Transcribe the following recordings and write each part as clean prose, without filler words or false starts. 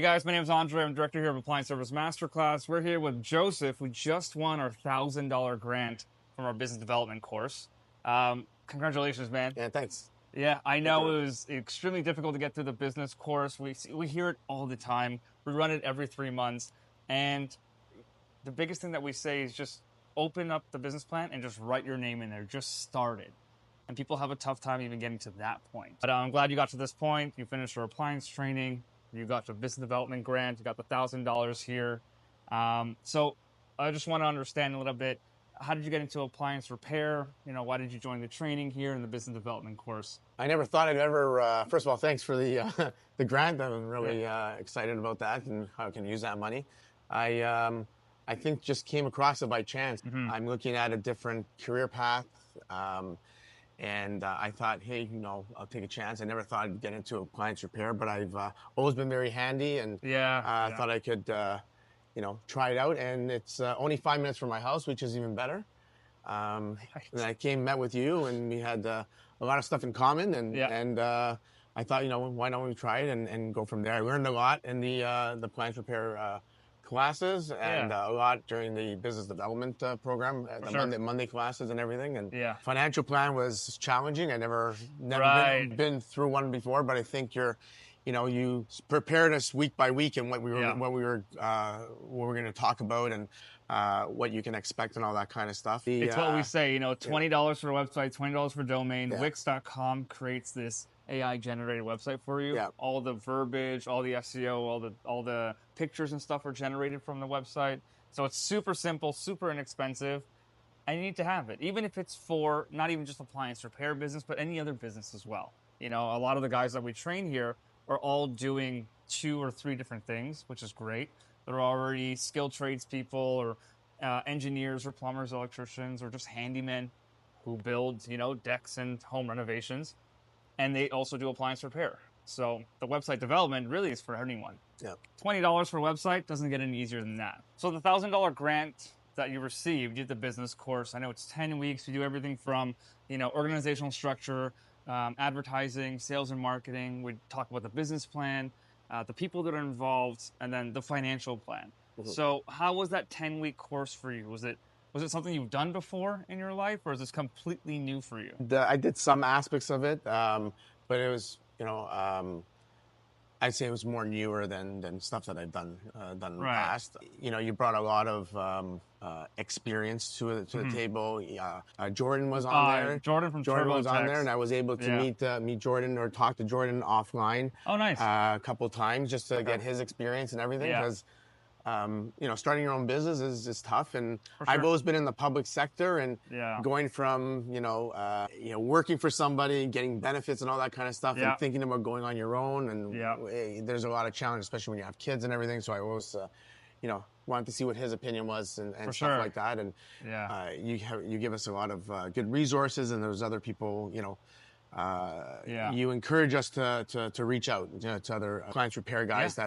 Hey guys, my name is Andre. I'm director here of Appliance Service Master Class. We're here with Joseph. We just won our $1,000 grant from our business development course. Congratulations, man. Yeah, thanks. Yeah, I know it was extremely difficult to get through the business course. We hear it all the time. We run it every 3 months, and the biggest thing that we say is just open up the business plan and just write your name in there. Just start it. And people have a tough time even getting to that point. But I'm glad you got to this point. You finished your appliance training. You got your business development grant. You got the $1,000 here. So I just want to understand a little bit. How did you get into appliance repair? You know, why did you join the training here in the business development course? I never thought I'd ever. First of all, thanks for the the grant. I'm really excited about that and how I can use that money. I think just came across it by chance. I'm looking at a different career path, and I thought, hey, you know, I'll take a chance. I never thought I'd get into appliance repair, but I've always been very handy, and I thought I could, you know, try it out. And it's only 5 minutes from my house, which is even better. And I met with you, and we had a lot of stuff in common, and I thought, you know, why don't we try it and go from there. I learned a lot in the appliance repair classes, and a lot during the business development program, the Monday classes and everything. And financial plan was challenging. I never been through one before, but I think you know, you prepared us week by week and what we were going to talk about and what you can expect and all that kind of stuff. It's what we say, you know, $20 for a website, $20 for domain. Wix.com creates this AI generated website for you. All the verbiage, all the SEO, all the pictures and stuff are generated from the website. So it's super simple, super inexpensive. And you need to have it, even if it's for not even just appliance repair business, but any other business as well. You know, a lot of the guys that we train here are all doing 2 or 3 different things, which is great. They're already skilled tradespeople or engineers or plumbers, electricians, or just handymen who build, you know, decks and home renovations. And they also do appliance repair. So the website development really is for anyone. $20 for a website doesn't get any easier than that. So the $1,000 grant that you received, you did the business course. I know it's 10 weeks. You do everything from, you know, organizational structure, advertising, sales and marketing. We talk about the business plan, the people that are involved, and then the financial plan. So how was that 10-week course for you? Was it something you've done before in your life, or is this completely new for you? I did some aspects of it, but it was, you know, I'd say it was more newer than stuff that I've done in the past. You know, you brought a lot of experience to the table. Jordan was on there. Jordan was on there, and I was able to meet Jordan or talk to Jordan offline. Oh, nice. A couple of times just to get his experience and everything, because you know, starting your own business is tough, and I've always been in the public sector, and going from you know working for somebody, getting benefits and all that kind of stuff, and thinking about going on your own, and there's a lot of challenge, especially when you have kids and everything. So I always you know, wanted to see what his opinion was and stuff like that, and you give us a lot of good resources, and there's other people, you know, you encourage us to reach out, you know, to other appliance repair guys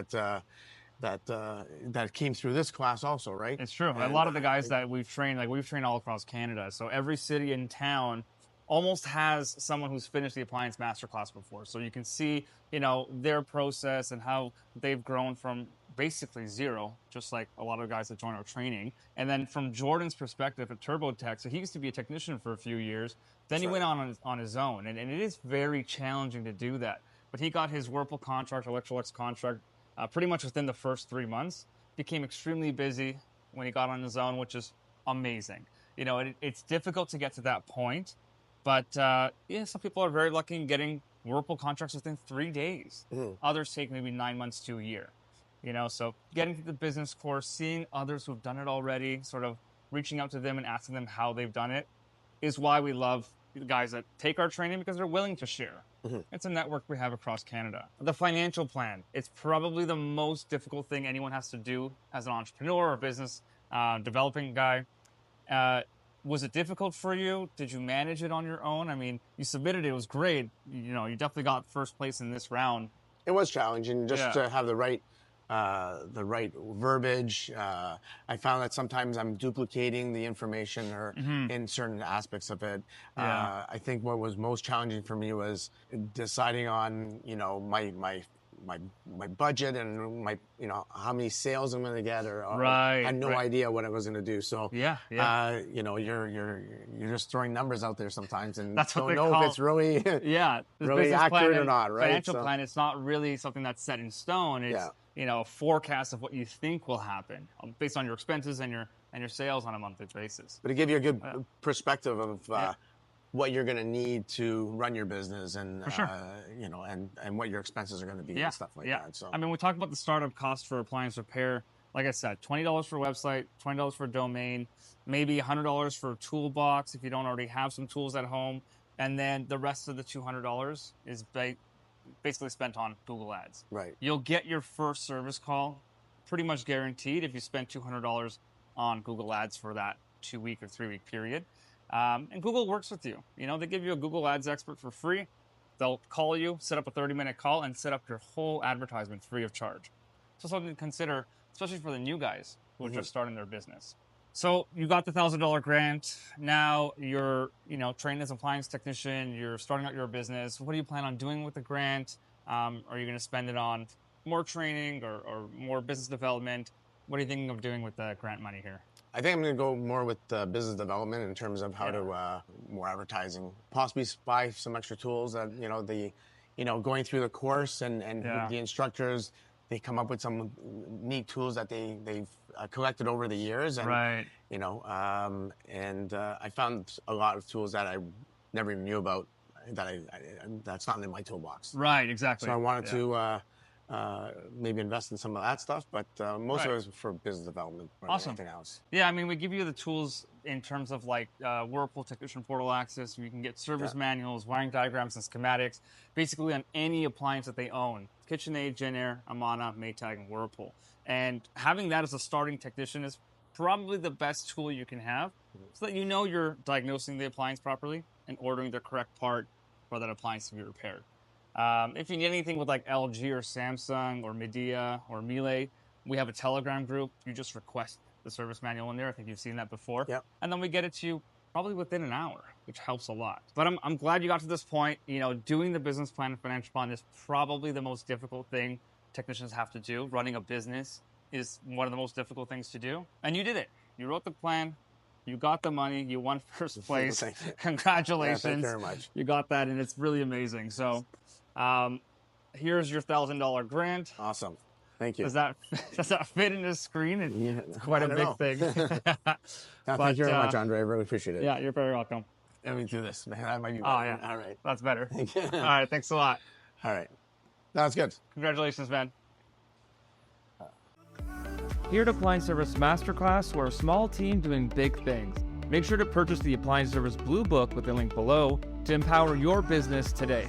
that came through this class also, right? It's true. And a lot of the guys that we've trained all across Canada. So every city and town almost has someone who's finished the Appliance Master Class before. So you can see, you know, their process and how they've grown from basically zero, just like a lot of guys that join our training. And then from Jordan's perspective at TurboTech, so he used to be a technician for a few years. Then he went on his own. And it is very challenging to do that. But he got his Whirlpool contract, Electrolux contract, pretty much within the first 3 months. Became extremely busy when he got on his own, which is amazing. You know, it's difficult to get to that point, but some people are very lucky in getting Whirlpool contracts within 3 days. Others take maybe 9 months to a year. You know, so getting through the business course, seeing others who've done it already, sort of reaching out to them and asking them how they've done it, is why we love the guys that take our training, because they're willing to share. It's a network we have across Canada. The financial plan, it's probably the most difficult thing anyone has to do as an entrepreneur or business developing guy. Was it difficult for you? Did you manage it on your own? I mean, you submitted it was great. You know, you definitely got first place in this round. It was challenging just to have the right verbiage. I found that sometimes I'm duplicating the information or in certain aspects of it. I think what was most challenging for me was deciding on, you know, my budget and my, you know, how many sales I'm going to get, or Right, I had no right. idea what I was going to do. So Yeah. you know, you're just throwing numbers out there sometimes, and That's what don't they know call, if it's really yeah, this really business plan accurate or and not, right? financial So, plan. It's not really something that's set in stone. It's, yeah. you know, a forecast of what you think will happen based on your expenses and your sales on a monthly basis. But to give you a good perspective of what you're going to need to run your business, and For sure. you know, and what your expenses are going to be, Yeah, and stuff like yeah. that. So I mean, we talk about the startup cost for appliance repair. Like I said, $20 for a website, $20 for a domain, maybe $100 for a toolbox if you don't already have some tools at home, and then the rest of the $200 is basically spent on Google Ads. right. You'll get your first service call pretty much guaranteed if you spend $200 on Google Ads for that 2-week or 3-week period. And Google works with you. You know, they give you a Google Ads expert for free. They'll call you, set up a 30-minute call, and set up your whole advertisement free of charge. So something to consider, especially for the new guys who are just starting their business. So you got the $1,000 grant. Now you're, you know, trained as an appliance technician. You're starting out your business. What do you plan on doing with the grant? Are you going to spend it on more training or more business development? What are you thinking of doing with the grant money here? I think I'm going to go more with business development in terms of how to more advertising, possibly buy some extra tools that, you know, going through the course and the instructors, they come up with some neat tools that they've collected over the years, and Right. you know, I found a lot of tools that I never even knew about that that's not in my toolbox. Right, exactly. So I wanted to maybe invest in some of that stuff, but most of it was for business development more than anything else. Yeah, I mean, we give you the tools in terms of like Whirlpool Technician Portal access. You can get service manuals, wiring diagrams, and schematics, basically on any appliance that they own. KitchenAid, JennAir, Amana, Maytag, and Whirlpool. And having that as a starting technician is probably the best tool you can have, so that you know you're diagnosing the appliance properly and ordering the correct part for that appliance to be repaired. If you need anything with like LG or Samsung or Midea or Miele, we have a Telegram group. You just request the service manual in there. I think you've seen that before. Yep. And then we get it to you probably within an hour, which helps a lot. But I'm glad you got to this point. You know, doing the business plan and financial plan is probably the most difficult thing technicians have to do. Running a business is one of the most difficult things to do. And you did it. You wrote the plan. You got the money. You won first place. Congratulations. Thank you very much. You got that, and it's really amazing. So here's your $1,000 grant. Awesome. Thank you. Does that fit in this screen? It's quite a big thing. Thank you very much, Andre. I really appreciate it. Yeah, you're very welcome. Let me do this, man. That might be better. Oh, yeah. All right. That's better. Thank you. All right, thanks a lot. All right. That's good. Congratulations, man. Here at Appliance Service Master Class, we're a small team doing big things. Make sure to purchase the Appliance Service Blue Book with the link below to empower your business today.